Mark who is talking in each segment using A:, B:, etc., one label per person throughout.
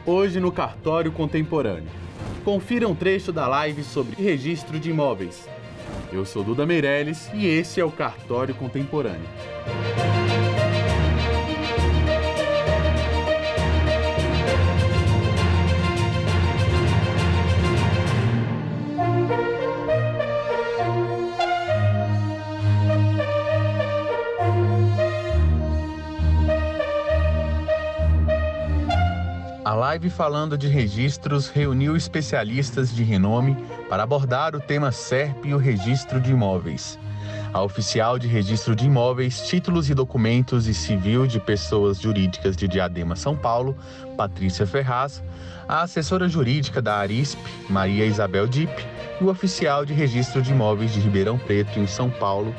A: Hoje no Cartório Contemporâneo. Confira um trecho da live sobre registro de imóveis. Eu sou Duda Meirelles e esse é o Cartório Contemporâneo. A live falando de registros reuniu especialistas de renome para abordar o tema SERP e o registro de imóveis. A oficial de registro de imóveis, títulos e documentos e civil de pessoas jurídicas de Diadema, São Paulo, Patrícia Ferraz, a assessora jurídica da Arisp, Maria Isabel Dipp, e o oficial de registro de imóveis de Ribeirão Preto, em São Paulo,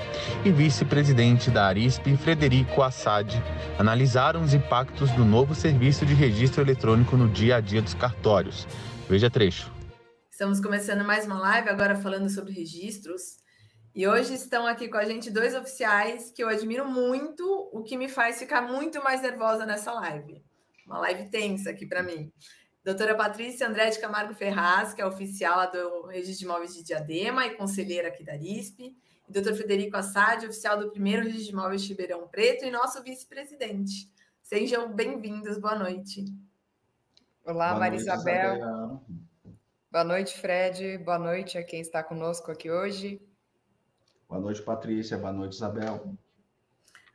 A: e vice-presidente da Arisp, Frederico Assad, analisaram os impactos do novo serviço de registro eletrônico no dia a dia dos cartórios. Veja trecho.
B: Estamos começando mais uma live, agora falando sobre registros. E hoje estão aqui com a gente dois oficiais que eu admiro muito, o que me faz ficar muito mais nervosa nessa live. Uma live tensa aqui para mim. Doutora Patrícia André de Camargo Ferraz, que é oficial do Registro de Imóveis de Diadema e conselheira aqui da Arisp. E doutor Frederico Assad, oficial do primeiro Registro de Imóveis de Ribeirão Preto e nosso vice-presidente. Sejam bem-vindos, boa noite.
C: Olá, Maria Isabel. Boa noite, Fred. Boa noite a quem está conosco aqui hoje.
D: Boa noite, Patrícia. Boa noite, Isabel.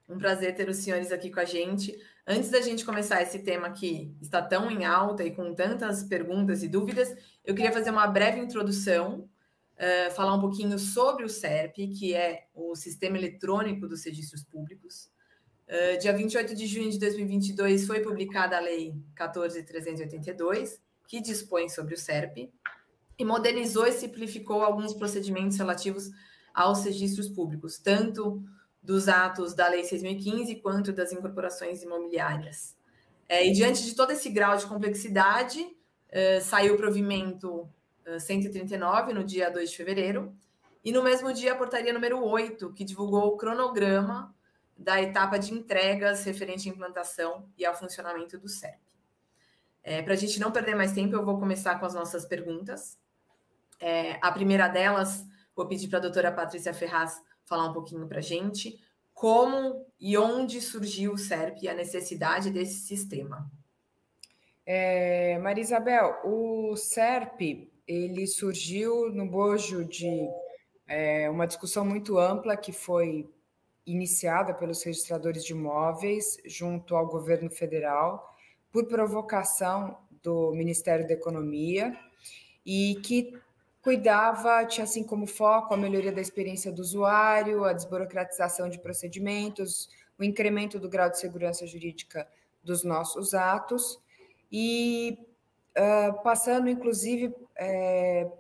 B: Um prazer ter os senhores aqui com a gente. Antes da gente começar esse tema que está tão em alta e com tantas perguntas e dúvidas, eu queria fazer uma breve introdução, falar um pouquinho sobre o SERP, que é o Sistema Eletrônico dos Registros Públicos. Dia 28 de junho de 2022 foi publicada a Lei 14.382, que dispõe sobre o SERP, e modernizou e simplificou alguns procedimentos relativos aos registros públicos, tanto dos atos da Lei 6.015 quanto das incorporações imobiliárias. E diante de todo esse grau de complexidade, saiu o provimento 139 no dia 2 de fevereiro, e no mesmo dia a portaria número 8, que divulgou o cronograma da etapa de entregas referente à implantação e ao funcionamento do SERP. Para a gente não perder mais tempo, eu vou começar com as nossas perguntas. A primeira delas, vou pedir para a doutora Patrícia Ferraz falar um pouquinho para a gente como e onde surgiu o SERP e a necessidade desse sistema.
C: Maria Isabel, o SERP ele surgiu no bojo de uma discussão muito ampla que foi iniciada pelos registradores de imóveis junto ao governo federal por provocação do Ministério da Economia e que tinha assim como foco a melhoria da experiência do usuário, a desburocratização de procedimentos, o incremento do grau de segurança jurídica dos nossos atos e passando, inclusive,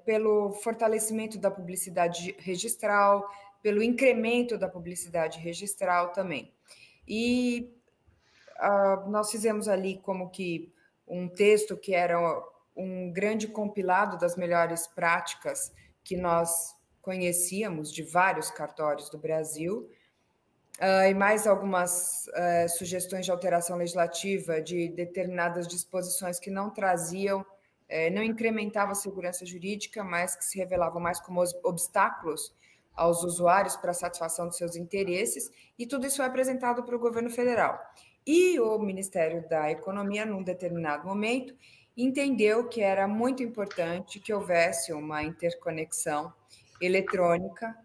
C: pelo fortalecimento da publicidade registral, pelo incremento da publicidade registral também. E nós fizemos ali como que um texto que era um grande compilado das melhores práticas que nós conhecíamos de vários cartórios do Brasil, e mais algumas sugestões de alteração legislativa de determinadas disposições que não traziam, não incrementavam a segurança jurídica, mas que se revelavam mais como obstáculos aos usuários para a satisfação dos seus interesses, e tudo isso foi apresentado para o governo federal. E o Ministério da Economia, num determinado momento, entendeu que era muito importante que houvesse uma interconexão eletrônica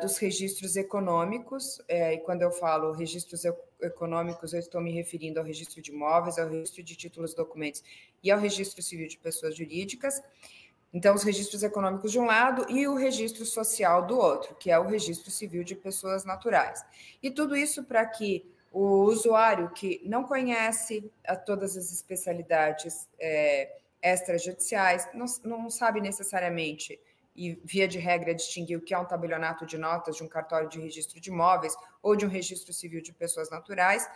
C: dos registros econômicos, e quando eu falo registros econômicos, eu estou me referindo ao registro de imóveis, ao registro de títulos e documentos e ao registro civil de pessoas jurídicas. Então, os registros econômicos de um lado e o registro social do outro, que é o registro civil de pessoas naturais. E tudo isso para que o usuário que não conhece todas as especialidades extrajudiciais, não sabe necessariamente, e via de regra, distinguir o que é um tabelionato de notas de um cartório de registro de imóveis ou de um registro civil de pessoas naturais,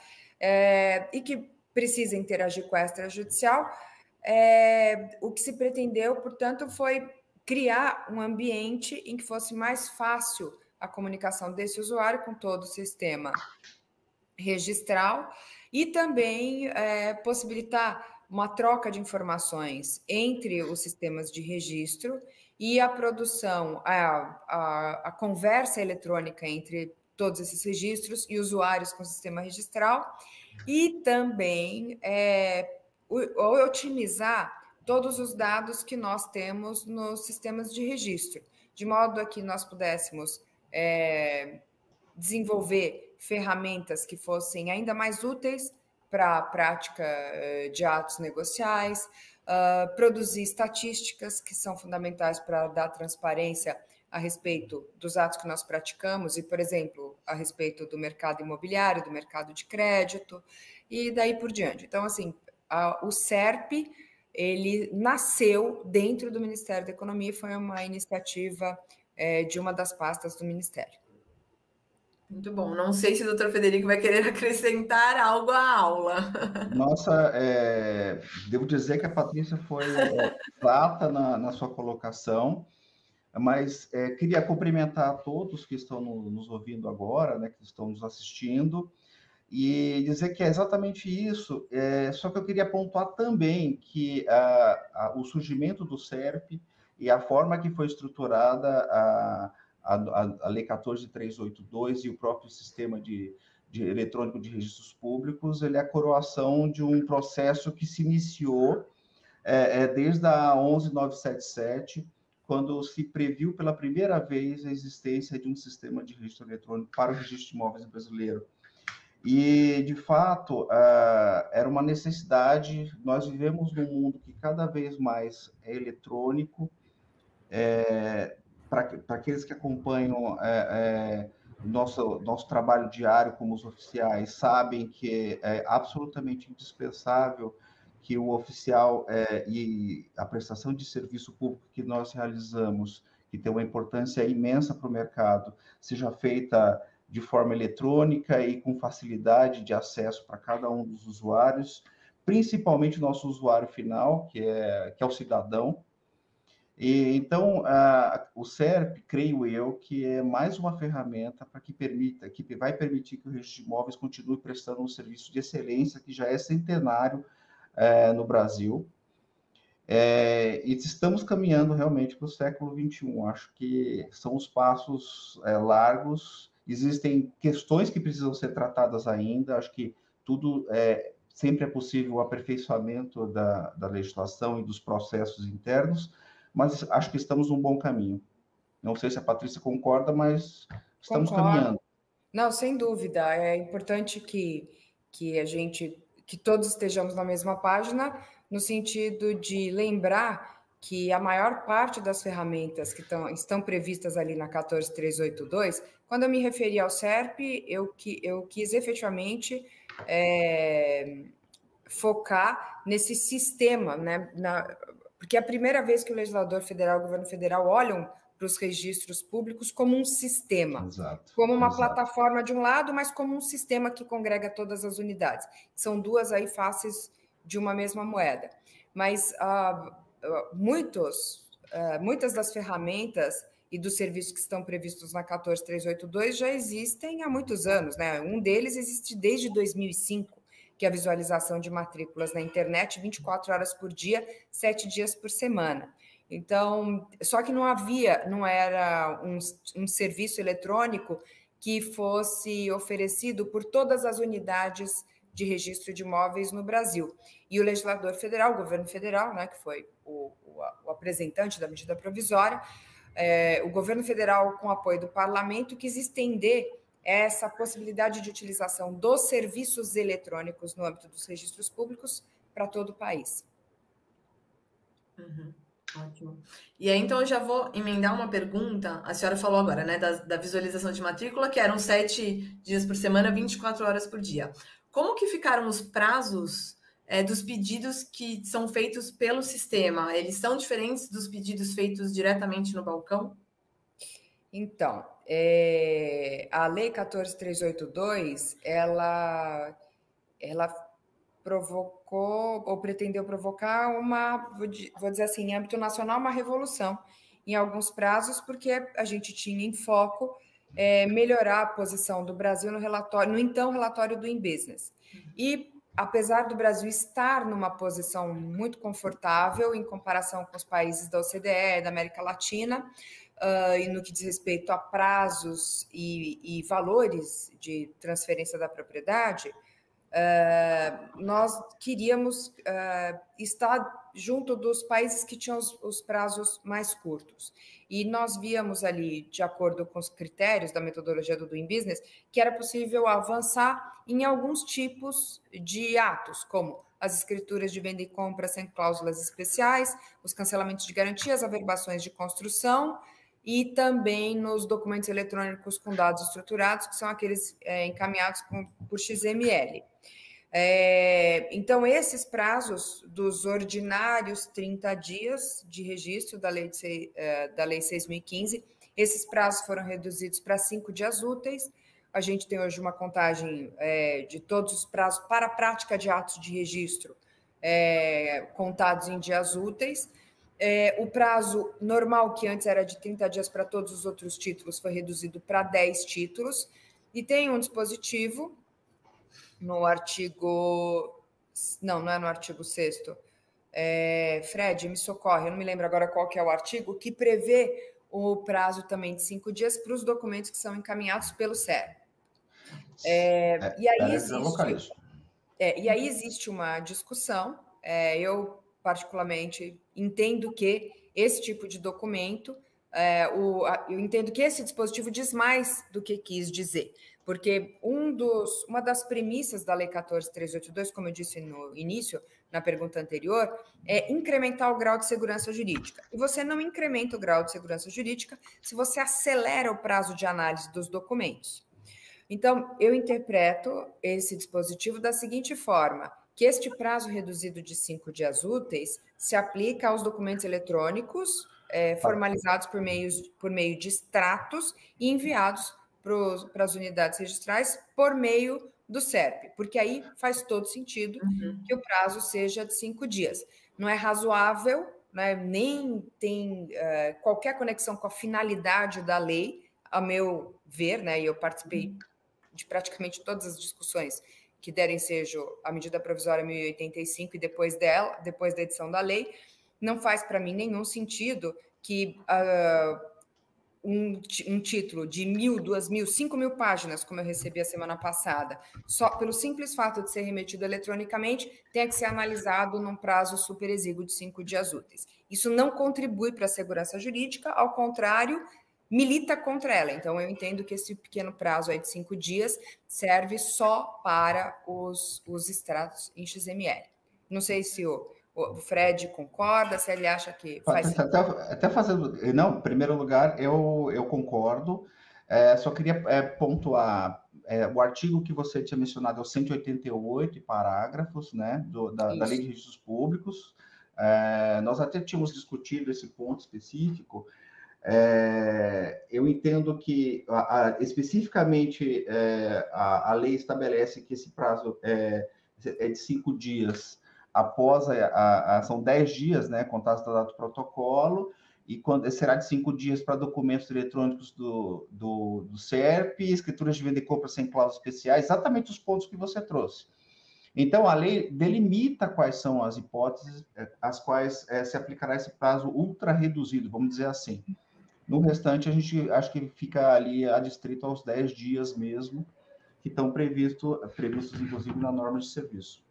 C: e que precisa interagir com a extrajudicial, o que se pretendeu, portanto, foi criar um ambiente em que fosse mais fácil a comunicação desse usuário com todo o sistema registral e também possibilitar uma troca de informações entre os sistemas de registro e a produção, a conversa eletrônica entre todos esses registros e usuários com o sistema registral, e também otimizar todos os dados que nós temos nos sistemas de registro, de modo a que nós pudéssemos desenvolver ferramentas que fossem ainda mais úteis para a prática de atos negociais, produzir estatísticas que são fundamentais para dar transparência a respeito dos atos que nós praticamos e, por exemplo, a respeito do mercado imobiliário, do mercado de crédito e daí por diante. Então, assim, o SERP, ele nasceu dentro do Ministério da Economia e foi uma iniciativa de uma das pastas do Ministério.
B: Muito bom. Não sei se o doutor Federico vai querer acrescentar algo à aula.
D: Nossa, devo dizer que a Patrícia foi exata na sua colocação, mas queria cumprimentar a todos que estão nos ouvindo agora, né, que estão nos assistindo, e dizer que é exatamente isso, só que eu queria pontuar também que o surgimento do SERP e a forma que foi estruturada a Lei 14.382 e o próprio sistema de eletrônico de registros públicos, ele é a coroação de um processo que se iniciou desde a 11.977, quando se previu pela primeira vez a existência de um sistema de registro eletrônico para o registro de imóveis brasileiro. E, de fato, era uma necessidade. Nós vivemos num mundo que cada vez mais é eletrônico. Para aqueles que acompanham nosso trabalho diário como os oficiais, sabem que é absolutamente indispensável que o oficial e a prestação de serviço público que nós realizamos, que tem uma importância imensa para o mercado, seja feita de forma eletrônica e com facilidade de acesso para cada um dos usuários, principalmente o nosso usuário final, que é o cidadão. E, então, o SERP, creio eu, que é mais uma ferramenta para que vai permitir que o registro de imóveis continue prestando um serviço de excelência que já é centenário no Brasil. E estamos caminhando realmente para o século XXI. Acho que são os passos largos. Existem questões que precisam ser tratadas ainda. Acho que tudo sempre é possível o aperfeiçoamento da legislação e dos processos internos, mas acho que estamos num bom caminho. Não sei se a Patrícia concorda, mas estamos caminhando.
C: Não, sem dúvida. É importante que todos estejamos na mesma página, no sentido de lembrar que a maior parte das ferramentas que estão previstas ali na 14.382, quando eu me referi ao SERP, eu quis efetivamente focar nesse sistema, né? Porque é a primeira vez que o legislador federal, o governo federal, olham para os registros públicos como um sistema,
D: exato,
C: como uma plataforma de um lado, mas como um sistema que congrega todas as unidades. São duas aí faces de uma mesma moeda. Mas muitas das ferramentas e dos serviços que estão previstos na 14.382 já existem há muitos anos, né? Um deles existe desde 2005, que é a visualização de matrículas na internet 24 horas por dia, 7 dias por semana. Então, só que não era um serviço eletrônico que fosse oferecido por todas as unidades de registro de imóveis no Brasil. E o legislador federal, o governo federal, né, que foi o apresentante da medida provisória, o governo federal, com apoio do parlamento, quis estender essa possibilidade de utilização dos serviços eletrônicos no âmbito dos registros públicos para todo o país.
B: Uhum, ótimo. E aí, então, eu já vou emendar uma pergunta. A senhora falou agora, né, da visualização de matrícula, que eram 7 dias por semana, 24 horas por dia. Como que ficaram os prazos dos pedidos que são feitos pelo sistema? Eles são diferentes dos pedidos feitos diretamente no balcão?
C: Então, a Lei 14.382, ela provocou, ou pretendeu provocar vou dizer assim, em âmbito nacional, uma revolução em alguns prazos, porque a gente tinha em foco melhorar a posição do Brasil no então relatório do In-Business. E apesar do Brasil estar numa posição muito confortável em comparação com os países da OCDE, da América Latina, e no que diz respeito a prazos e valores de transferência da propriedade, nós queríamos estar junto dos países que tinham os prazos mais curtos. E nós víamos ali, de acordo com os critérios da metodologia do Doing Business, que era possível avançar em alguns tipos de atos, como as escrituras de venda e compra sem cláusulas especiais, os cancelamentos de garantias, averbações de construção, e também nos documentos eletrônicos com dados estruturados, que são aqueles encaminhados por XML. Então, esses prazos dos ordinários 30 dias de registro da Lei 6.015, esses prazos foram reduzidos para 5 dias úteis. A gente tem hoje uma contagem de todos os prazos para a prática de atos de registro contados em dias úteis. O prazo normal, que antes era de 30 dias para todos os outros títulos, foi reduzido para 10 títulos. E tem um dispositivo no artigo... Não é no artigo 6º. Fred, me socorre, eu não me lembro agora qual que é o artigo, que prevê o prazo também de 5 dias para os documentos que são encaminhados pelo SERP. E aí existe uma discussão, eu particularmente entendo que esse tipo de documento, eu entendo que esse dispositivo diz mais do que quis dizer, porque uma das premissas da Lei 14.382, como eu disse no início, na pergunta anterior, é incrementar o grau de segurança jurídica. E você não incrementa o grau de segurança jurídica se você acelera o prazo de análise dos documentos. Então, eu interpreto esse dispositivo da seguinte forma, que este prazo reduzido de 5 dias úteis se aplica aos documentos eletrônicos formalizados por meio de extratos e enviados para as unidades registrais por meio do SERP, porque aí faz todo sentido que o prazo seja de 5 dias. Não é razoável, né, nem tem qualquer conexão com a finalidade da lei, a meu ver, né, e eu participei de praticamente todas as discussões que derem seja a medida provisória 1085 e depois da edição da lei, não faz para mim nenhum sentido que um título de 1.000, 2.000, 5.000 páginas, como eu recebi a semana passada, só pelo simples fato de ser remetido eletronicamente, tenha que ser analisado num prazo super exíguo de 5 dias úteis. Isso não contribui para a segurança jurídica, ao contrário, milita contra ela. Então, eu entendo que esse pequeno prazo aí de 5 dias serve só para os extratos em XML. Não sei se o Fred concorda, se ele acha que faz sentido.
D: Até fazendo... Não, em primeiro lugar, eu concordo. Só queria pontuar o artigo que você tinha mencionado, é o 188 parágrafos, né, da Lei de Registros Públicos. Nós até tínhamos discutido esse ponto específico. Eu entendo que, especificamente, a lei estabelece que esse prazo é de 5 dias após são 10 dias, né, contados da data do protocolo, e será de 5 dias para documentos eletrônicos do SERP, escrituras de venda e compra sem cláusulas especiais, exatamente os pontos que você trouxe. Então, a lei delimita quais são as hipóteses às quais se aplicará esse prazo ultra reduzido, vamos dizer assim. No restante, a gente acho que fica ali adstrito aos 10 dias mesmo, que estão previstos, inclusive, na norma de serviço.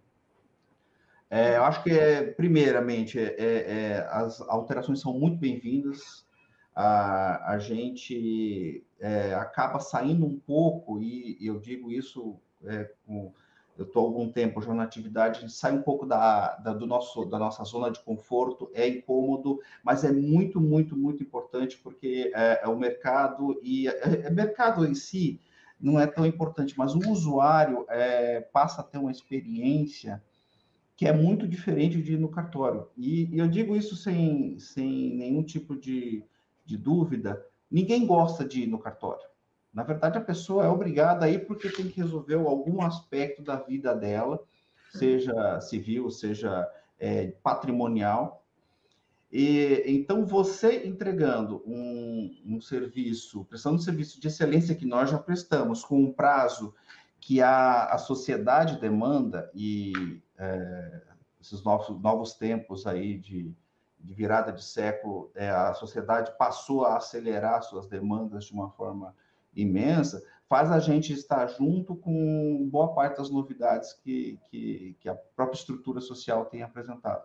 D: Eu acho que, primeiramente, as alterações são muito bem-vindas. A gente acaba saindo um pouco, e eu digo isso, eu estou há algum tempo já na atividade, a gente sai um pouco da nossa zona de conforto, é incômodo, mas é muito, muito, muito importante, porque o mercado, e o mercado em si não é tão importante, mas o usuário passa a ter uma experiência que é muito diferente de ir no cartório. E eu digo isso sem nenhum tipo de dúvida, ninguém gosta de ir no cartório. Na verdade, a pessoa é obrigada a ir porque tem que resolver algum aspecto da vida dela, seja civil, seja patrimonial. E então, você entregando um serviço, prestando um serviço de excelência que nós já prestamos, com um prazo que a sociedade demanda e esses novos tempos aí de virada de século, a sociedade passou a acelerar suas demandas de uma forma imensa, faz a gente estar junto com boa parte das novidades que a própria estrutura social tem apresentado.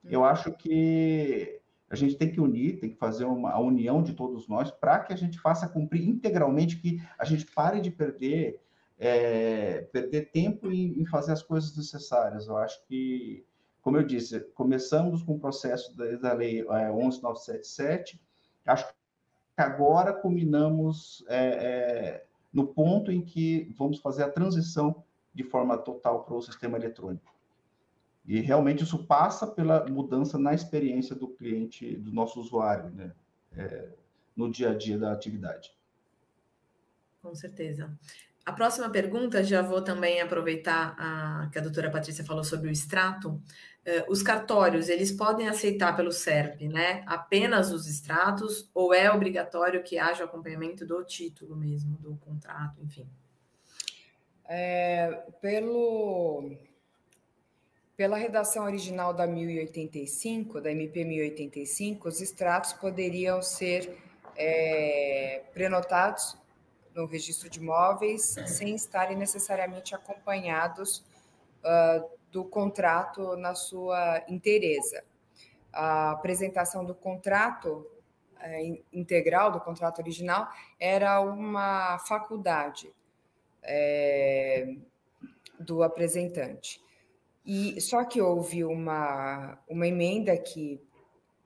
D: Eu acho que a gente tem que unir, tem que fazer a união de todos nós para que a gente faça cumprir integralmente, que a gente pare de perder tempo em fazer as coisas necessárias. Eu acho que, como eu disse, começamos com o processo da Lei 11.977, acho que agora culminamos no ponto em que vamos fazer a transição de forma total para o sistema eletrônico. E realmente isso passa pela mudança na experiência do cliente, do nosso usuário, né? No dia a dia da atividade.
B: Com certeza. A próxima pergunta, já vou também aproveitar que a doutora Patrícia falou sobre o extrato. Os cartórios, eles podem aceitar pelo SERP, né? Apenas os extratos, ou é obrigatório que haja o acompanhamento do título mesmo, do contrato, enfim?
C: Pela redação original da 1085, da MP 1085, os extratos poderiam ser prenotados no registro de imóveis sem estarem necessariamente acompanhados do contrato na sua inteireza. A apresentação do contrato integral, do contrato original, era uma faculdade do apresentante. Só que houve uma emenda que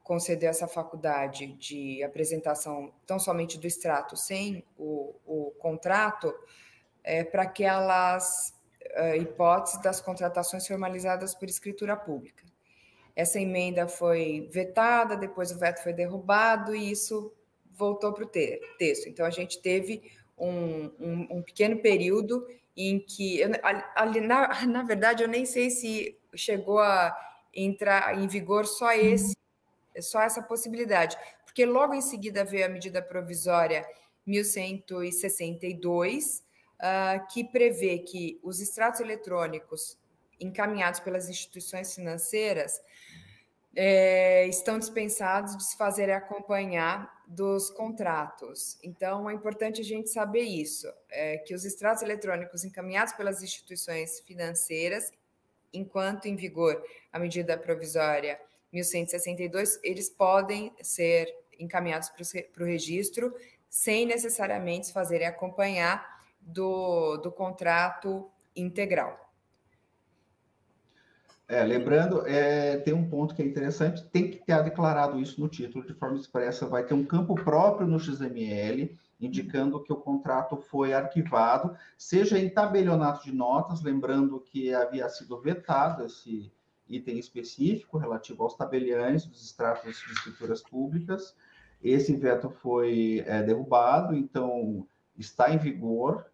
C: concedeu essa faculdade de apresentação tão somente do extrato sem o contrato para aquelas hipóteses das contratações formalizadas por escritura pública. Essa emenda foi vetada, depois o veto foi derrubado e isso voltou para o texto. Então, a gente teve um pequeno período em que, na verdade, eu nem sei se chegou a entrar em vigor só essa possibilidade, porque logo em seguida veio a medida provisória 1162, que prevê que os extratos eletrônicos encaminhados pelas instituições financeiras estão dispensados de se fazerem acompanhar dos contratos. Então, é importante a gente saber isso, que os extratos eletrônicos encaminhados pelas instituições financeiras, enquanto em vigor a medida provisória 1162, eles podem ser encaminhados para o registro sem necessariamente se fazerem acompanhar do contrato integral.
D: Lembrando, tem um ponto que é interessante, tem que ter declarado isso no título de forma expressa, vai ter um campo próprio no XML, indicando que o contrato foi arquivado, seja em tabelionato de notas, lembrando que havia sido vetado esse item específico relativo aos tabeliães dos extratos de escrituras públicas. Esse veto foi derrubado, então está em vigor.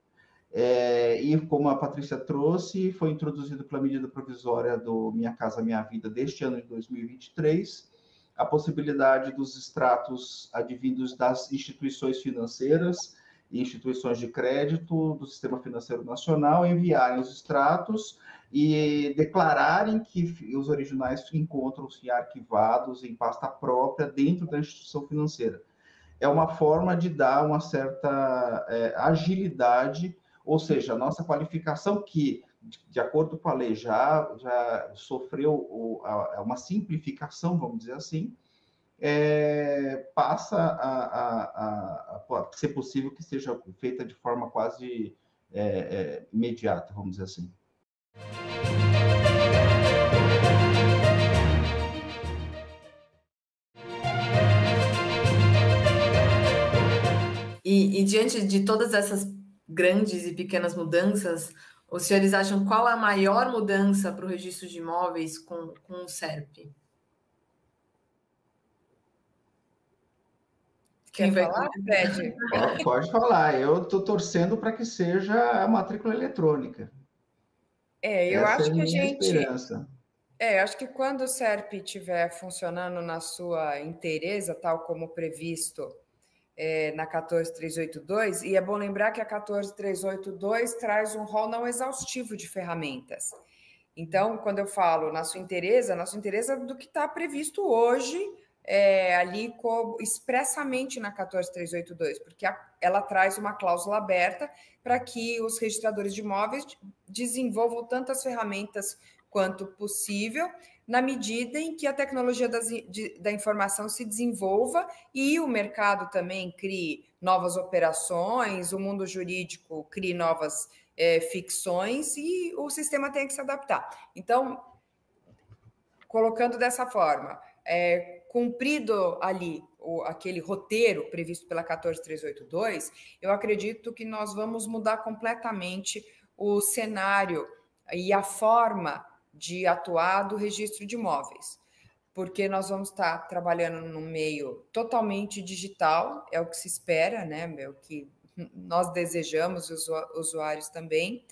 D: E como a Patrícia trouxe, foi introduzido pela medida provisória do Minha Casa Minha Vida deste ano de 2023, a possibilidade dos extratos advindos das instituições financeiras e instituições de crédito do Sistema Financeiro Nacional enviarem os extratos e declararem que os originais encontram-se arquivados em pasta própria dentro da instituição financeira. É uma forma de dar uma certa agilidade, ou seja, a nossa qualificação que, de acordo com a lei, já sofreu uma simplificação, vamos dizer assim, passa a ser possível que seja feita de forma quase imediata, vamos dizer assim.
B: E diante de todas essas grandes e pequenas mudanças, os senhores acham qual a maior mudança para o registro de imóveis com o SERP?
C: Quem vai falar, Fred?
D: Pode falar. Eu estou torcendo para que seja a matrícula eletrônica.
C: Eu
D: Essa
C: acho
D: é a
C: que a
D: minha
C: gente...
D: esperança.
C: acho que quando o SERP estiver funcionando na sua inteireza, tal como previsto na 14382, e é bom lembrar que a 14382 traz um rol não exaustivo de ferramentas. Então, quando eu falo na sua inteireza do que está previsto hoje, ali expressamente na 14382, porque ela traz uma cláusula aberta para que os registradores de imóveis desenvolvam tantas ferramentas quanto possível, na medida em que a tecnologia da informação se desenvolva e o mercado também crie novas operações, o mundo jurídico crie novas ficções e o sistema tem que se adaptar. Então, colocando dessa forma, cumprido ali aquele roteiro previsto pela 14382, eu acredito que nós vamos mudar completamente o cenário e a forma de atuar do registro de imóveis, porque nós vamos estar trabalhando num meio totalmente digital, é o que se espera, né? É o que nós desejamos, os usuários também,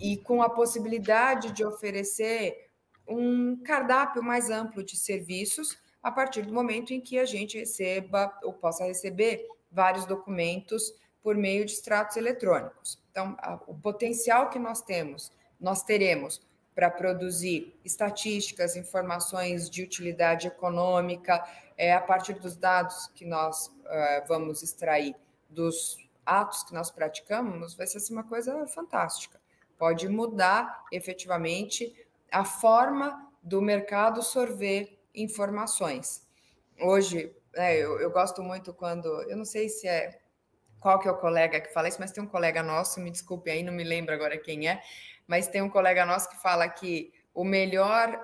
C: e com a possibilidade de oferecer um cardápio mais amplo de serviços a partir do momento em que a gente receba ou possa receber vários documentos por meio de extratos eletrônicos. Então, o potencial que nós teremos para produzir estatísticas, informações de utilidade econômica, a partir dos dados que nós vamos extrair dos atos que nós praticamos, vai ser assim, uma coisa fantástica. Pode mudar efetivamente a forma do mercado sorver informações. Hoje, eu gosto muito quando... Eu não sei se qual que é o colega que fala isso, mas tem um colega nosso, me desculpe aí, não me lembro agora quem é, mas tem um colega nosso que fala que o melhor...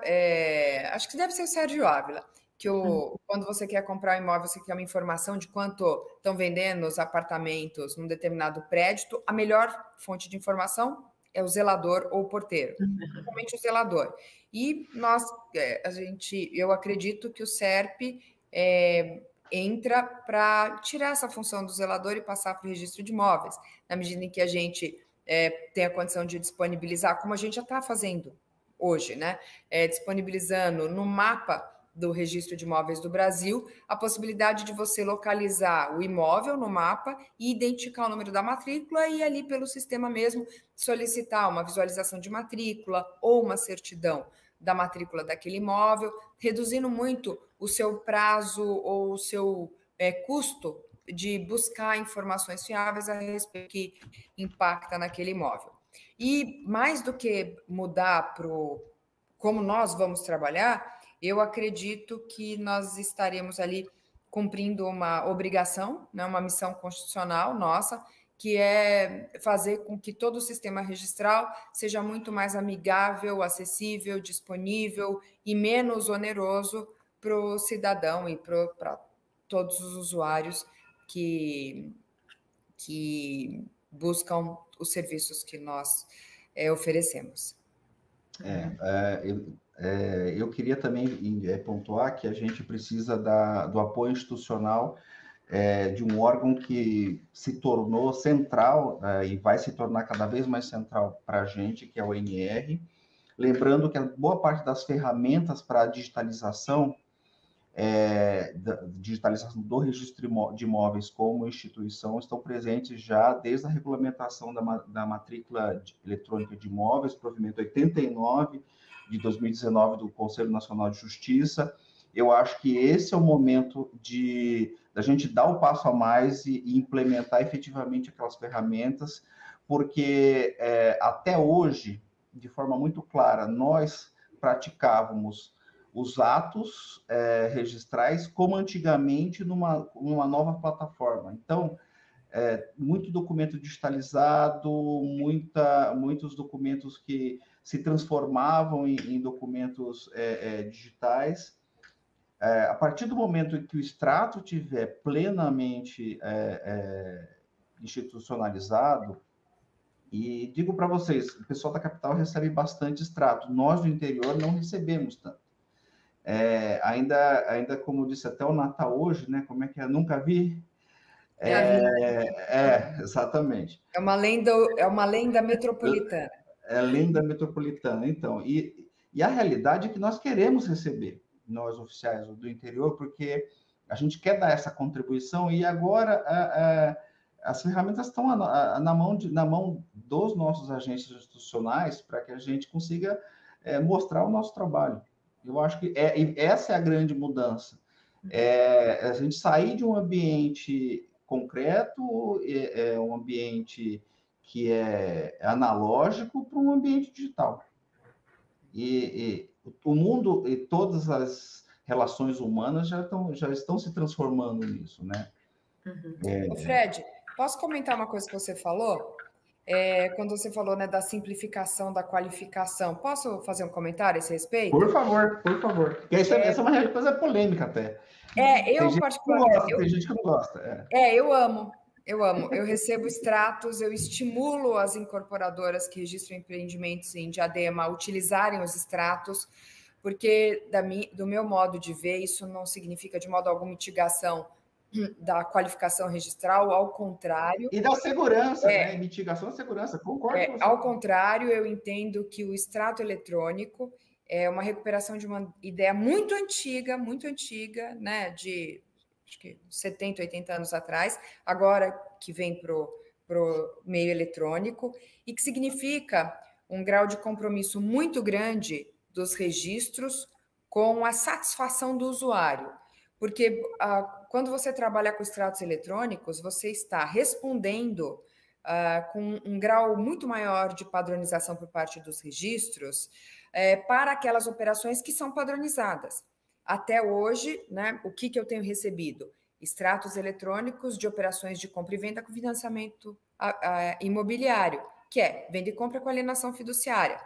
C: acho que deve ser o Sérgio Ávila, que quando você quer comprar um imóvel, você quer uma informação de quanto estão vendendo os apartamentos num determinado prédio, a melhor fonte de informação é o zelador ou o porteiro, principalmente o zelador. E eu acredito que o SERP entra para tirar essa função do zelador e passar para o registro de imóveis, na medida em que a gente tem a condição de disponibilizar, como a gente já está fazendo hoje, né? Disponibilizando no mapa do registro de imóveis do Brasil a possibilidade de você localizar o imóvel no mapa e identificar o número da matrícula e ali pelo sistema mesmo solicitar uma visualização de matrícula ou uma certidão da matrícula daquele imóvel, reduzindo muito o seu prazo ou o seu custo de buscar informações fiáveis a respeito que impacta naquele imóvel. E mais do que mudar para como nós vamos trabalhar, eu acredito que nós estaremos ali cumprindo uma obrigação, né, uma missão constitucional nossa, que é fazer com que todo o sistema registral seja muito mais amigável, acessível, disponível e menos oneroso para o cidadão e para todos os usuários que buscam os serviços que nós oferecemos.
D: Eu queria também pontuar que a gente precisa do apoio institucional de um órgão que se tornou central e vai se tornar cada vez mais central para a gente, que é o ANR. Lembrando que a boa parte das ferramentas para a digitalização do registro de imóveis como instituição estão presentes já desde a regulamentação da matrícula eletrônica de imóveis, provimento 89 de 2019 do Conselho Nacional de Justiça. Eu acho que esse é o momento da gente dar o passo a mais e implementar efetivamente aquelas ferramentas, porque até hoje, de forma muito clara, nós praticávamos os atos registrais como antigamente numa nova plataforma. Então, muito documento digitalizado, muitos documentos que se transformavam em documentos digitais. A partir do momento em que o extrato tiver plenamente institucionalizado, e digo para vocês, o pessoal da capital recebe bastante extrato, nós do interior não recebemos tanto. Ainda como disse até o Natal hoje, né? Como é que é? Nunca vi. Exatamente.
C: É uma lenda metropolitana.
D: É lenda metropolitana, então. E a realidade é que nós queremos receber, nós oficiais do interior, porque a gente quer dar essa contribuição e agora as ferramentas estão na mão dos nossos agentes institucionais para que a gente consiga mostrar o nosso trabalho. Eu acho que essa é a grande mudança. A gente sair de um ambiente concreto, um ambiente que é analógico, para um ambiente digital. E o mundo e todas as relações humanas já estão se transformando nisso, né?
C: Fred, posso comentar uma coisa que você falou? Quando você falou, né, da simplificação da qualificação, posso fazer um comentário a esse respeito?
D: Por favor, por favor. Porque essa é uma coisa polêmica até.
C: Eu particularmente...
D: Tem gente que não gosta.
C: Eu amo. Eu recebo extratos, eu estimulo as incorporadoras que registram empreendimentos em Diadema a utilizarem os extratos, porque do meu modo de ver, isso não significa de modo algum mitigação da qualificação registral, ao contrário...
D: E da segurança, né? Mitigação da segurança, concordo com você.
C: Ao contrário, eu entendo que o extrato eletrônico é uma recuperação de uma ideia muito antiga, né? De acho que 70, 80 anos atrás, agora que vem para o meio eletrônico, e que significa um grau de compromisso muito grande dos registros com a satisfação do usuário. Porque quando você trabalha com extratos eletrônicos, você está respondendo com um grau muito maior de padronização por parte dos registros para aquelas operações que são padronizadas. Até hoje, né, o que eu tenho recebido? Extratos eletrônicos de operações de compra e venda com financiamento imobiliário, que é venda e compra com alienação fiduciária.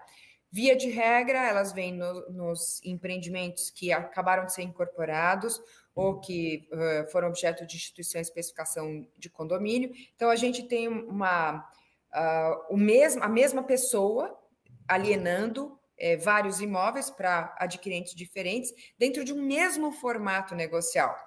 C: Via de regra, elas vêm nos empreendimentos que acabaram de ser incorporados ou que foram objeto de instituição de especificação de condomínio. Então, a gente tem a mesma pessoa alienando vários imóveis para adquirentes diferentes dentro de um mesmo formato negocial.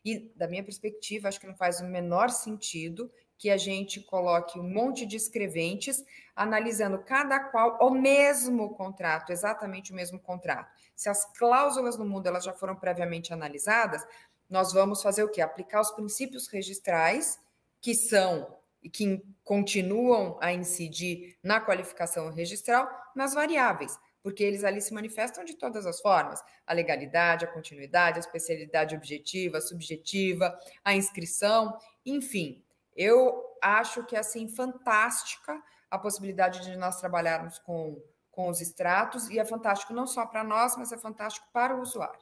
C: E, da minha perspectiva, acho que não faz o menor sentido que a gente coloque um monte de escreventes analisando cada qual o mesmo contrato, exatamente o mesmo contrato. Se as cláusulas no mundo elas já foram previamente analisadas, nós vamos fazer o quê? Aplicar os princípios registrais que são e que continuam a incidir na qualificação registral nas variáveis, porque eles ali se manifestam de todas as formas. A legalidade, a continuidade, a especialidade objetiva, subjetiva, a inscrição, enfim. Eu acho que é, assim, fantástica a possibilidade de nós trabalharmos com os extratos, e é fantástico não só para nós, mas é fantástico para o usuário.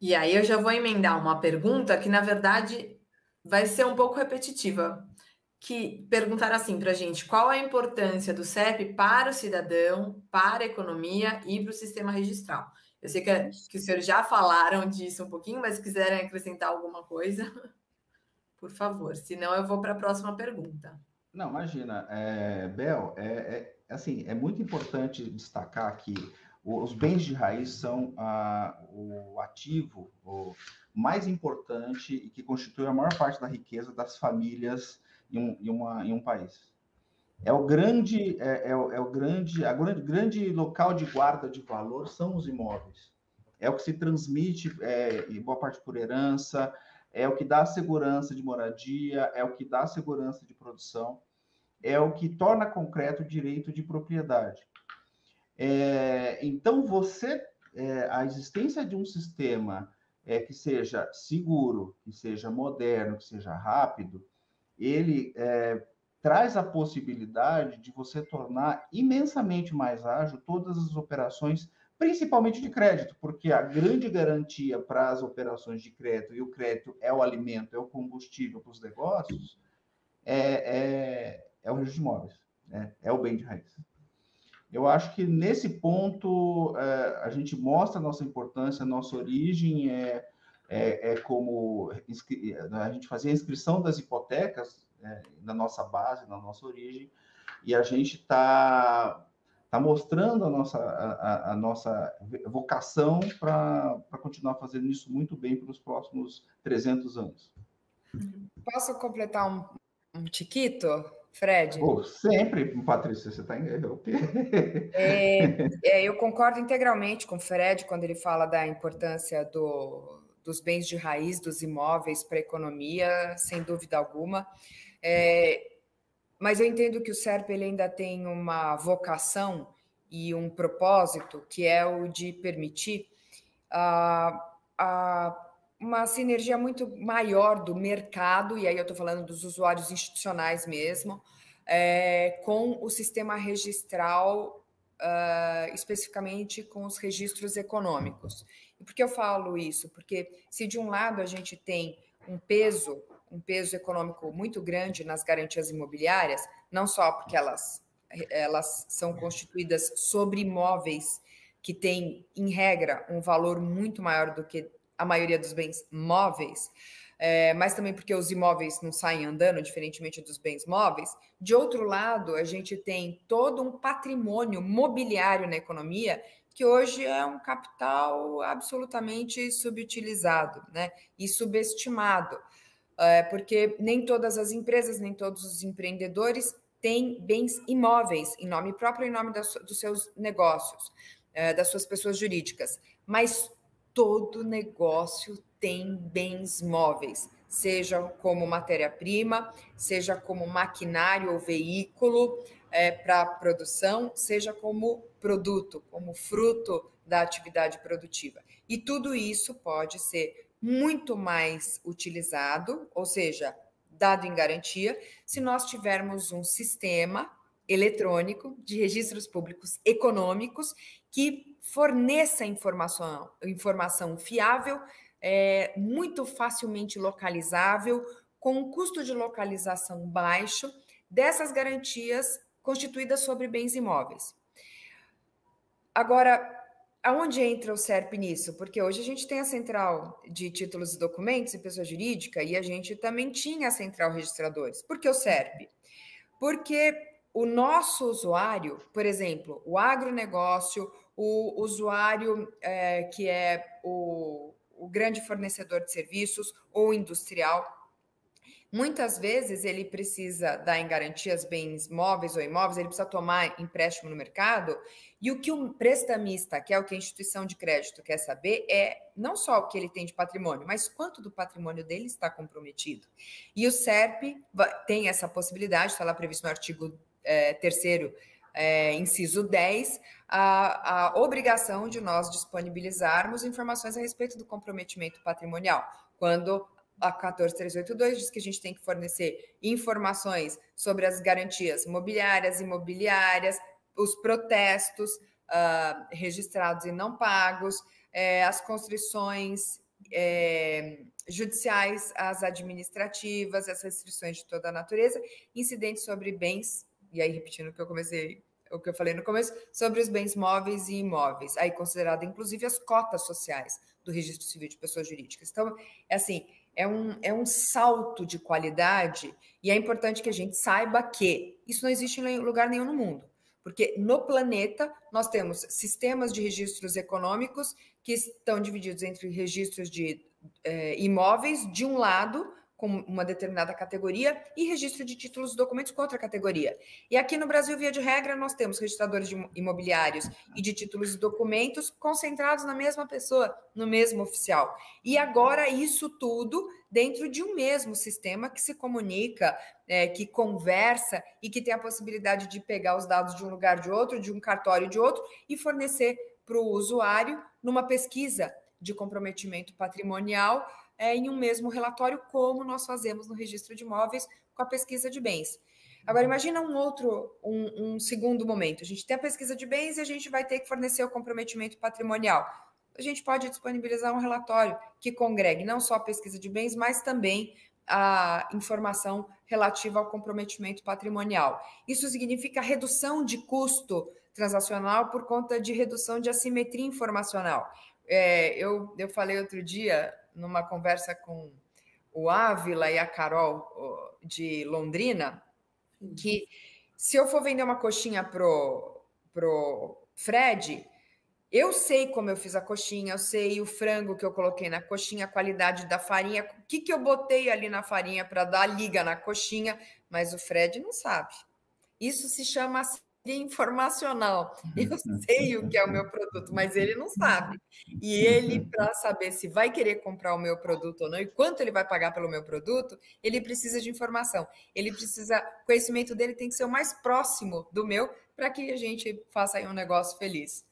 B: E aí eu já vou emendar uma pergunta que, na verdade, vai ser um pouco repetitiva, que perguntaram assim para a gente: qual a importância do CEP para o cidadão, para a economia e para o sistema registral? Eu sei que os senhores já falaram disso um pouquinho, mas se quiserem acrescentar alguma coisa, por favor. Senão eu vou para a próxima pergunta.
D: Não, imagina. Bel, assim, é muito importante destacar que os bens de raiz são o ativo mais importante e que constitui a maior parte da riqueza das famílias em um país. O grande local de guarda de valor são os imóveis. É o que se transmite, em boa parte por herança, é o que dá segurança de moradia, é o que dá segurança de produção, é o que torna concreto o direito de propriedade. Então, a existência de um sistema que seja seguro, que seja moderno, que seja rápido, ele traz a possibilidade de você tornar imensamente mais ágil todas as operações, principalmente de crédito, porque a grande garantia para as operações de crédito, e o crédito é o alimento, é o combustível para os negócios, é o registro de imóveis, né? É o bem de raiz. Eu acho que, nesse ponto, a gente mostra a nossa importância, a nossa origem, como a gente fazia a inscrição das hipotecas na nossa base, na nossa origem, e a gente está mostrando a nossa vocação para continuar fazendo isso muito bem para os próximos 300 anos.
C: Posso completar um tiquito, Fred?
D: Sempre, Patrícia, você está em...
C: Eu concordo integralmente com o Fred quando ele fala da importância dos bens de raiz, dos imóveis para a economia, sem dúvida alguma. Mas eu entendo que o SERP ele ainda tem uma vocação e um propósito, que é o de permitir uma sinergia muito maior do mercado, e aí eu estou falando dos usuários institucionais mesmo, com o sistema registral, especificamente com os registros econômicos. E por que eu falo isso? Porque se de um lado a gente tem um peso econômico muito grande nas garantias imobiliárias, não só porque elas são constituídas sobre imóveis que têm, em regra, um valor muito maior do que a maioria dos bens móveis, mas também porque os imóveis não saem andando, diferentemente dos bens móveis. De outro lado, a gente tem todo um patrimônio mobiliário na economia que hoje é um capital absolutamente subutilizado, né, e subestimado, porque nem todas as empresas, nem todos os empreendedores têm bens imóveis em nome próprio, em nome dos seus negócios, das suas pessoas jurídicas, mas todo negócio tem bens móveis, seja como matéria-prima, seja como maquinário ou veículo para produção, seja como produto, como fruto da atividade produtiva. E tudo isso pode ser muito mais utilizado, ou seja, dado em garantia, se nós tivermos um sistema eletrônico de registros públicos econômicos que forneça informação fiável, muito facilmente localizável, com um custo de localização baixo, dessas garantias constituídas sobre bens imóveis. Agora, aonde entra o SERP nisso? Porque hoje a gente tem a central de títulos e documentos e pessoa jurídica, e a gente também tinha a central registradores. Por que o SERP? Porque o nosso usuário, por exemplo, o agronegócio, o usuário que é o grande fornecedor de serviços ou industrial, muitas vezes ele precisa dar em garantias bens móveis ou imóveis, ele precisa tomar empréstimo no mercado, e o que o prestamista, que é o que a instituição de crédito quer saber, é não só o que ele tem de patrimônio, mas quanto do patrimônio dele está comprometido. E o SERP tem essa possibilidade, está lá previsto no artigo 3º, inciso 10, a obrigação de nós disponibilizarmos informações a respeito do comprometimento patrimonial, quando a 14382 diz que a gente tem que fornecer informações sobre as garantias mobiliárias, imobiliárias, os protestos registrados e não pagos, as constrições judiciais, as administrativas, as restrições de toda a natureza, incidentes sobre bens, e aí repetindo o que eu falei no começo, sobre os bens móveis e imóveis, aí considerado inclusive as cotas sociais do Registro Civil de Pessoas Jurídicas. Então, assim, é um salto de qualidade, e é importante que a gente saiba que isso não existe em lugar nenhum no mundo, porque no planeta nós temos sistemas de registros econômicos que estão divididos entre registros de imóveis, de um lado, com uma determinada categoria, e registro de títulos e documentos com outra categoria. E aqui no Brasil, via de regra, nós temos registradores de imobiliários e de títulos e documentos concentrados na mesma pessoa, no mesmo oficial. E agora isso tudo dentro de um mesmo sistema que se comunica, que conversa e que tem a possibilidade de pegar os dados de um lugar de outro, de um cartório de outro, e fornecer para o usuário numa pesquisa de comprometimento patrimonial, em um mesmo relatório, como nós fazemos no registro de imóveis com a pesquisa de bens. Agora, imagina um segundo momento. A gente tem a pesquisa de bens e a gente vai ter que fornecer o comprometimento patrimonial. A gente pode disponibilizar um relatório que congregue não só a pesquisa de bens, mas também a informação relativa ao comprometimento patrimonial. Isso significa redução de custo transacional por conta de redução de assimetria informacional. Eu falei outro dia, numa conversa com o Ávila e a Carol de Londrina, que se eu for vender uma coxinha pro Fred, eu sei como eu fiz a coxinha, eu sei o frango que eu coloquei na coxinha, a qualidade da farinha, o que eu botei ali na farinha para dar liga na coxinha, mas o Fred não sabe. Isso se chama informacional. Eu sei o que é o meu produto, mas ele não sabe. E ele, para saber se vai querer comprar o meu produto ou não e quanto ele vai pagar pelo meu produto, ele precisa de informação. Ele precisa, o conhecimento dele tem que ser o mais próximo do meu para que a gente faça aí um negócio feliz.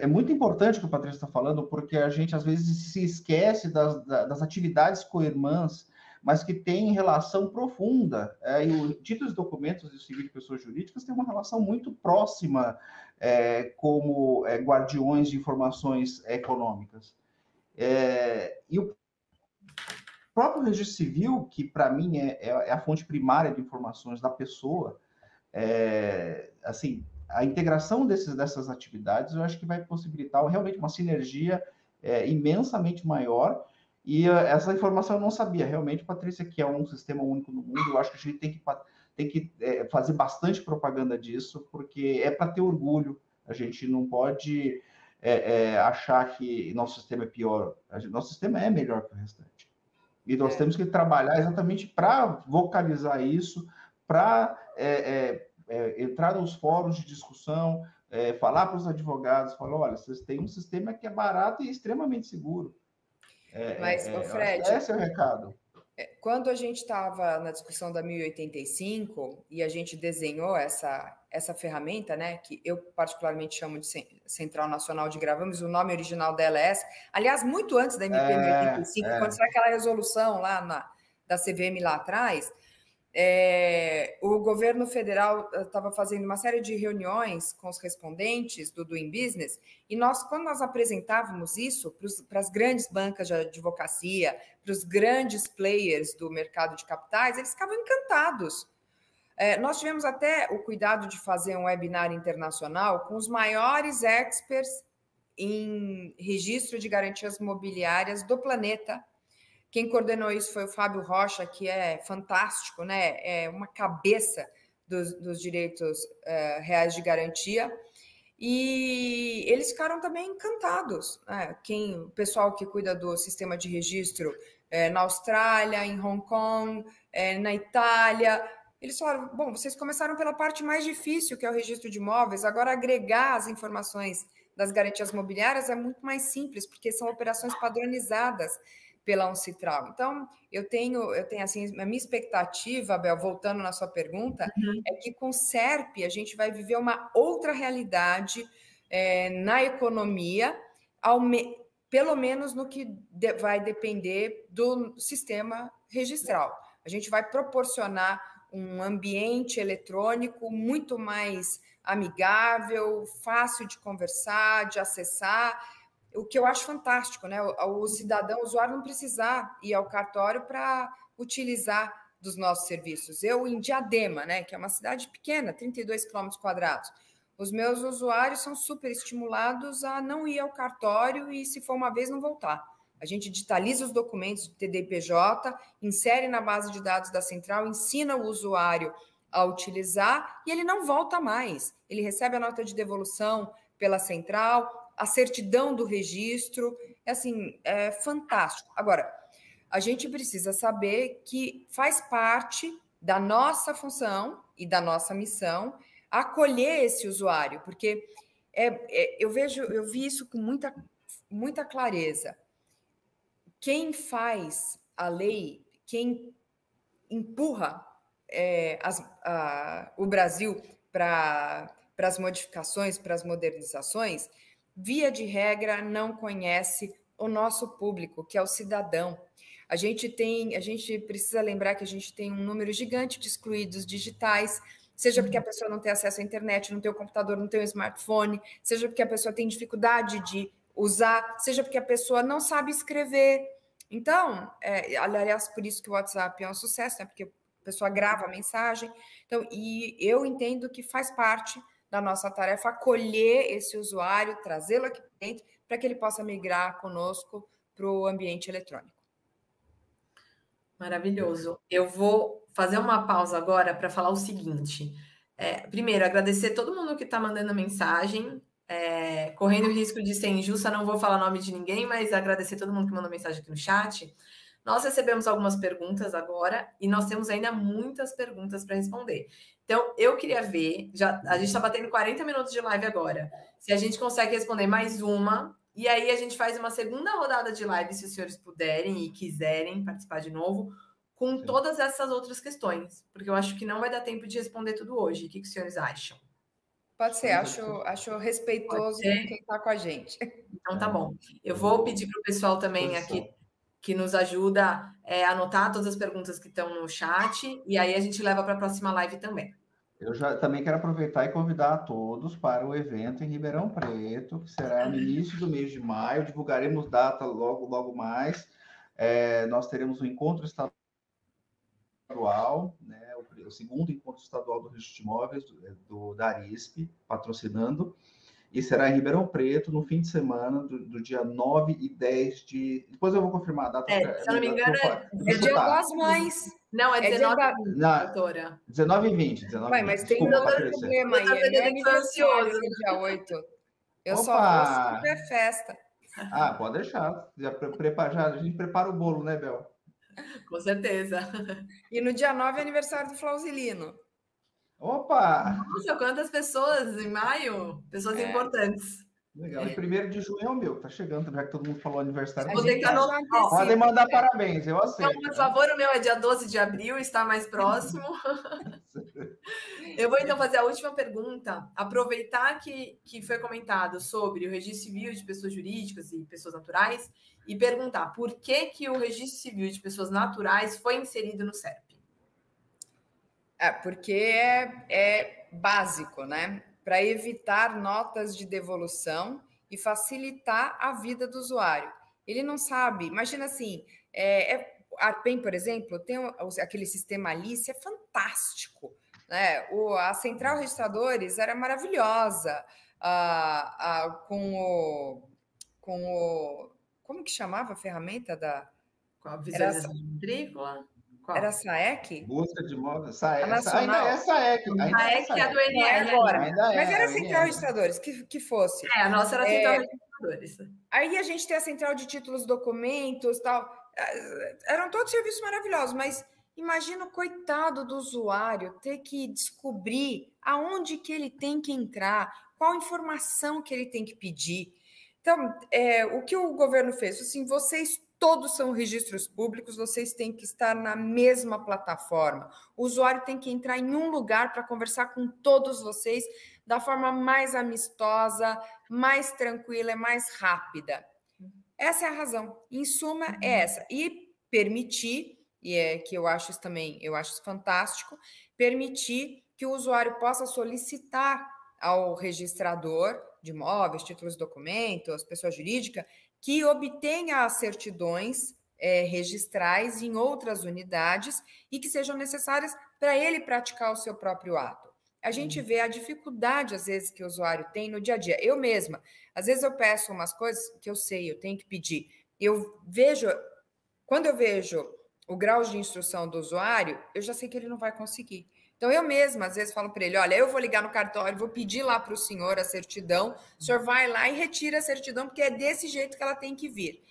D: É muito importante o que o Patrício está falando, porque a gente às vezes se esquece das atividades co-irmãs, mas que têm relação profunda. E o títulos e documentos de civil de pessoas jurídicas têm uma relação muito próxima como guardiões de informações econômicas. E o próprio registro civil, que para mim é a fonte primária de informações da pessoa, assim, a integração dessas atividades, eu acho que vai possibilitar realmente uma sinergia imensamente maior. E essa informação eu não sabia. Realmente, Patrícia, que é um sistema único no mundo, eu acho que a gente tem que fazer bastante propaganda disso, porque é para ter orgulho. A gente não pode achar que nosso sistema é pior. Nosso sistema é melhor que o restante. E nós temos que trabalhar exatamente para vocalizar isso, para entrar nos fóruns de discussão, falar para os advogados, falar, olha, vocês têm um sistema que é barato e extremamente seguro.
C: Mas, Fred,
D: esse é o recado.
C: Quando a gente estava na discussão da 1085 e a gente desenhou essa ferramenta, né, que eu particularmente chamo de Central Nacional de Gravames, o nome original dela é essa, aliás, muito antes da MP 1085, quando saiu aquela resolução lá da CVM lá atrás, o governo federal estava fazendo uma série de reuniões com os respondentes do Doing Business, e quando nós apresentávamos isso para as grandes bancas de advocacia, para os grandes players do mercado de capitais, eles ficavam encantados. Nós tivemos até o cuidado de fazer um webinar internacional com os maiores experts em registro de garantias imobiliárias do planeta. Quem coordenou isso foi o Fábio Rocha, que é fantástico, né? É uma cabeça dos direitos reais de garantia. E eles ficaram também encantados. Né? O pessoal que cuida do sistema de registro na Austrália, em Hong Kong, na Itália, eles falaram, bom, vocês começaram pela parte mais difícil, que é o registro de imóveis, agora agregar as informações das garantias mobiliárias é muito mais simples, porque são operações padronizadas pela Uncitral. Então, eu tenho assim, a minha expectativa, Abel, voltando na sua pergunta, é que com o SERP a gente vai viver uma outra realidade na economia, pelo menos no que vai depender do sistema registral. A gente vai proporcionar um ambiente eletrônico muito mais amigável, fácil de conversar, de acessar, o que eu acho fantástico, né? O cidadão, o usuário não precisar ir ao cartório para utilizar dos nossos serviços. Eu, em Diadema, né, que é uma cidade pequena, 32 km², os meus usuários são super estimulados a não ir ao cartório e, se for uma vez, não voltar. A gente digitaliza os documentos do TDIPJ, insere na base de dados da central, ensina o usuário a utilizar e ele não volta mais. Ele recebe a nota de devolução pela central, a certidão do registro, assim, é fantástico. Agora, a gente precisa saber que faz parte da nossa função e da nossa missão acolher esse usuário, porque eu vi isso com muita clareza. Quem faz a lei, quem empurra o Brasil para as modificações, para as modernizações, via de regra, não conhece o nosso público, que é o cidadão. A gente precisa lembrar que a gente tem um número gigante de excluídos digitais, seja porque a pessoa não tem acesso à internet, não tem o computador, não tem o smartphone, seja porque a pessoa tem dificuldade de usar, seja porque a pessoa não sabe escrever. Então, aliás, por isso que o WhatsApp é um sucesso, né? Porque a pessoa grava a mensagem. Então, e eu entendo que faz parte da nossa tarefa acolher esse usuário, trazê-lo aqui dentro, para que ele possa migrar conosco para o ambiente eletrônico.
B: Maravilhoso. Eu vou fazer uma pausa agora para falar o seguinte. Primeiro, agradecer todo mundo que está mandando mensagem. Correndo o risco de ser injusta, não vou falar o nome de ninguém, mas agradecer todo mundo que mandou mensagem aqui no chat. Nós recebemos algumas perguntas agora e nós temos ainda muitas perguntas para responder. Então, eu queria ver, a gente está batendo 40 minutos de live agora, se a gente consegue responder mais uma, e aí a gente faz uma segunda rodada de live, se os senhores puderem e quiserem participar de novo, com todas essas outras questões, porque eu acho que não vai dar tempo de responder tudo hoje. O que os senhores acham?
C: Pode ser, acho respeitoso com quem está com a gente.
B: Então, tá bom. Eu vou pedir para o pessoal também aqui que nos ajuda a anotar todas as perguntas que estão no chat, e aí a gente leva para a próxima live também.
D: Eu já também quero aproveitar e convidar a todos para o evento em Ribeirão Preto, que será no início do mês de maio. Divulgaremos data logo mais. Nós teremos um encontro estadual, né, o segundo encontro estadual do registro de imóveis da Arisp, patrocinando, e será em Ribeirão Preto, no fim de semana, do dia 9 e 10 de... Depois eu vou confirmar a data.
B: Se eu não me engano,
C: é dia das mães.
B: Não, é 19 e 20, doutora.
D: 19 e 20.
C: Mas tem um problema aí, é aniversário no dia 8. Eu só vou se tiver festa.
D: Pode deixar. A gente prepara o bolo, né, Bel?
B: Com certeza.
C: E no dia 9 é aniversário do Flausilino.
D: Opa!
B: Nossa, quantas pessoas em maio? Pessoas importantes.
D: Legal. E 1º de junho é o meu, tá chegando, já que todo mundo falou aniversário.
B: Podem
D: mandar parabéns, eu aceito.
B: Então, por favor, o meu é dia 12 de abril, está mais próximo. Eu vou então fazer a última pergunta, aproveitar que foi comentado sobre o registro civil de pessoas jurídicas e pessoas naturais e perguntar por que o registro civil de pessoas naturais foi inserido no SERP.
C: Porque é básico, né? Para evitar notas de devolução e facilitar a vida do usuário. Ele não sabe, imagina assim, a Arpen, por exemplo, tem aquele sistema Alice, é fantástico, né? A Central Registradores era maravilhosa, como que chamava a ferramenta da...
B: Com a visualização de matrícula?
C: Era a SAEC?
D: Busca de imóveis. SAEC.
C: Nacional.
D: Ainda é SAEC.
B: SAEC é do NR
C: agora. Mas era a Central Registradores, que fosse.
B: A nossa era a Central Registradores.
C: Aí a gente tem a Central de Títulos, Documentos, tal. Eram todos serviços maravilhosos, mas imagina o coitado do usuário ter que descobrir aonde que ele tem que entrar, qual informação que ele tem que pedir. Então, o que o governo fez? Assim, vocês todos são registros públicos, vocês têm que estar na mesma plataforma. O usuário tem que entrar em um lugar para conversar com todos vocês da forma mais amistosa, mais tranquila e mais rápida. Essa é a razão. Em suma, é essa. E permitir, que eu acho isso também, eu acho isso fantástico, permitir que o usuário possa solicitar ao registrador de imóveis, títulos de documentos, pessoa jurídica, que obtenha as certidões registrais em outras unidades e que sejam necessárias para ele praticar o seu próprio ato. A gente vê a dificuldade, às vezes, que o usuário tem no dia a dia. Eu mesma, às vezes eu peço umas coisas que eu sei, eu tenho que pedir. Quando eu vejo o grau de instrução do usuário, eu já sei que ele não vai conseguir. Então, eu mesma, às vezes, falo para ele, olha, eu vou ligar no cartório, vou pedir lá para o senhor a certidão, o senhor vai lá e retira a certidão, porque é desse jeito que ela tem que vir.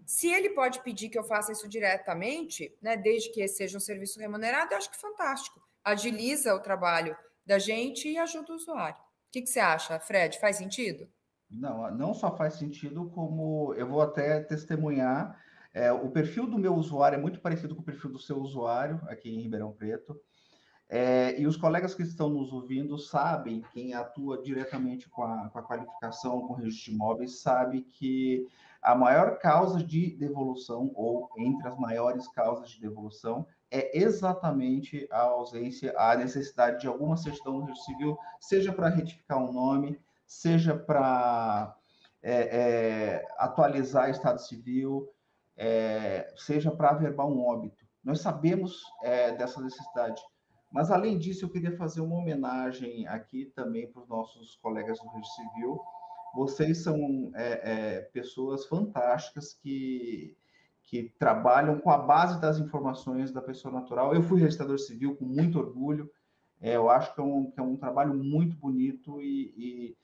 C: Se ele pode pedir que eu faça isso diretamente, né, desde que seja um serviço remunerado, eu acho que fantástico. Agiliza o trabalho da gente e ajuda o usuário. O que você acha, Fred? Faz sentido?
D: Não só faz sentido, como eu vou até testemunhar. O perfil do meu usuário é muito parecido com o perfil do seu usuário aqui em Ribeirão Preto. E os colegas que estão nos ouvindo sabem, quem atua diretamente com a qualificação, com o registro de imóveis, sabe que a maior causa de devolução, ou entre as maiores causas de devolução, é exatamente a ausência, a necessidade de alguma certidão no registro civil, seja para retificar um nome, seja para atualizar estado civil, seja para averbar um óbito. Nós sabemos dessa necessidade. Mas, além disso, eu queria fazer uma homenagem aqui também para os nossos colegas do Registro Civil. Vocês são pessoas fantásticas que trabalham com a base das informações da pessoa natural. Eu fui registrador civil com muito orgulho. Eu acho que é um trabalho muito bonito e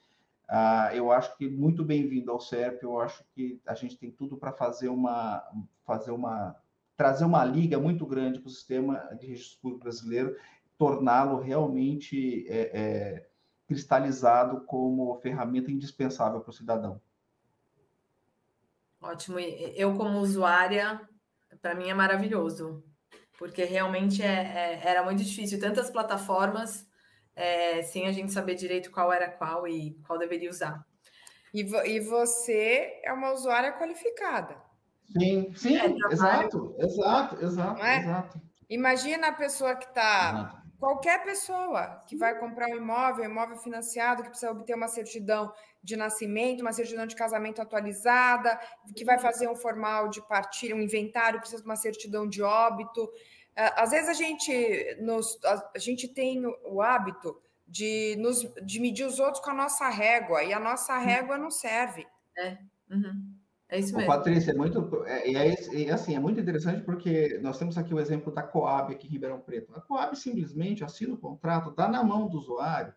D: eu acho que muito bem-vindo ao SERP. Eu acho que a gente tem tudo para trazer uma liga muito grande para o sistema de registro público brasileiro, torná-lo realmente cristalizado como ferramenta indispensável para o cidadão.
B: Ótimo. Eu, como usuária, para mim é maravilhoso, porque realmente era muito difícil. Tantas plataformas, sem a gente saber direito qual era qual e qual deveria usar.
C: E você é uma usuária qualificada.
D: Sim, exato.
C: Imagina a pessoa que está... Qualquer pessoa que vai comprar um imóvel financiado, que precisa obter uma certidão de nascimento, uma certidão de casamento atualizada, que vai fazer um formal de partilha, um inventário, precisa de uma certidão de óbito. Às vezes a gente tem o hábito de medir os outros com a nossa régua, e a nossa régua não serve.
B: É isso mesmo.
D: Patrícia, é muito interessante porque nós temos aqui o exemplo da Coab aqui em Ribeirão Preto. A Coab simplesmente assina o contrato, dá na mão do usuário,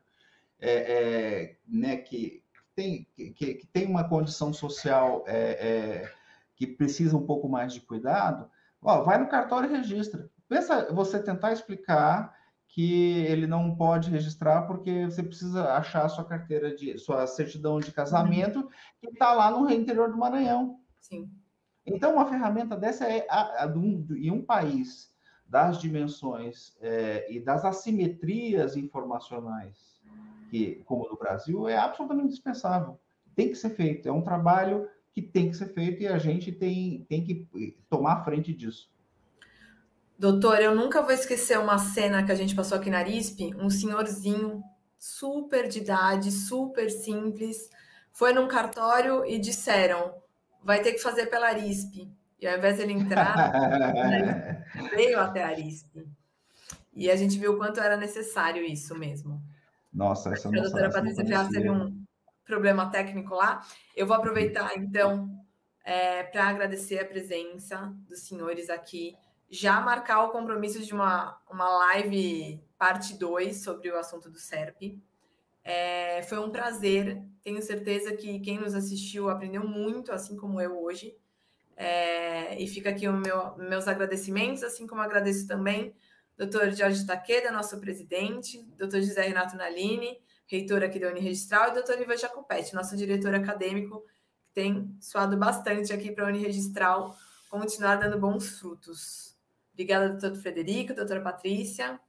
D: né, que tem uma condição social que precisa um pouco mais de cuidado. Vai no cartório e registra. Pensa você tentar explicar que ele não pode registrar porque você precisa achar a sua certidão de casamento que está lá no interior do Maranhão.
B: Sim.
D: Então, uma ferramenta dessa em um país das dimensões e das assimetrias informacionais, como no Brasil, é absolutamente indispensável. Tem que ser feito. É um trabalho que tem que ser feito e a gente tem que tomar a frente disso.
B: Doutor, eu nunca vou esquecer uma cena que a gente passou aqui na Arisp, um senhorzinho super de idade, super simples, foi num cartório e disseram, vai ter que fazer pela Arisp. E ao invés de ele entrar, veio até a Arisp. E a gente viu o quanto era necessário isso mesmo.
D: Nossa, essa nossa...
B: A doutora Patrícia Ferraz teve um problema técnico lá. Eu vou aproveitar, então, para agradecer a presença dos senhores aqui, já marcar o compromisso de uma live parte 2 sobre o assunto do SERP. Foi um prazer, tenho certeza que quem nos assistiu aprendeu muito, assim como eu hoje. E fica aqui meus agradecimentos, assim como agradeço também Dr. Jorge Takeda, nosso presidente, Dr. José Renato Nalini, reitor aqui da Uniregistral, e o doutor Ivan Jacopetti, nosso diretor acadêmico, que tem suado bastante aqui para a Uniregistral continuar dando bons frutos. Obrigada, doutor Frederico, doutora Patrícia.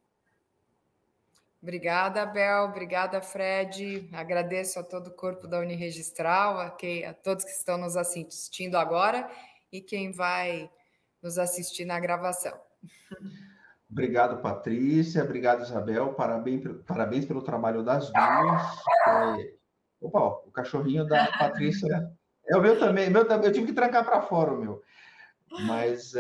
C: Obrigada, Bel. Obrigada, Fred. Agradeço a todo o corpo da Uniregistral, a todos que estão nos assistindo agora e quem vai nos assistir na gravação.
D: Obrigado, Patrícia. Obrigado, Isabel. Parabéns pelo trabalho das duas. Opa, o cachorrinho da Patrícia é o meu também. Eu tive que trancar para fora o meu. Mas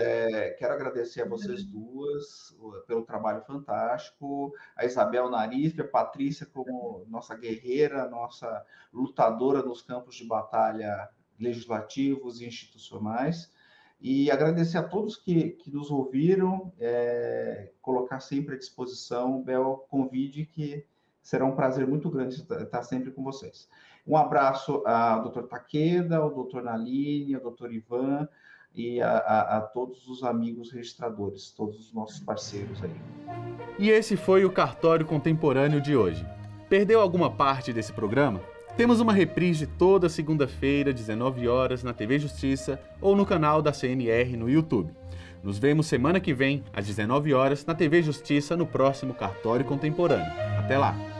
D: quero agradecer a vocês duas pelo trabalho fantástico, a Isabel Narispe, a Patrícia como nossa guerreira, nossa lutadora nos campos de batalha legislativos e institucionais, e agradecer a todos que nos ouviram, colocar sempre à disposição, Bel, convide, que será um prazer muito grande estar sempre com vocês. Um abraço ao doutor Takeda, ao doutor Naline, ao doutor Ivan, e a todos os amigos registradores, todos os nossos parceiros aí.
A: E esse foi o Cartório Contemporâneo de hoje. Perdeu alguma parte desse programa? Temos uma reprise toda segunda-feira, 19 horas, na TV Justiça ou no canal da CNR no YouTube. Nos vemos semana que vem, às 19 horas, na TV Justiça, no próximo Cartório Contemporâneo. Até lá!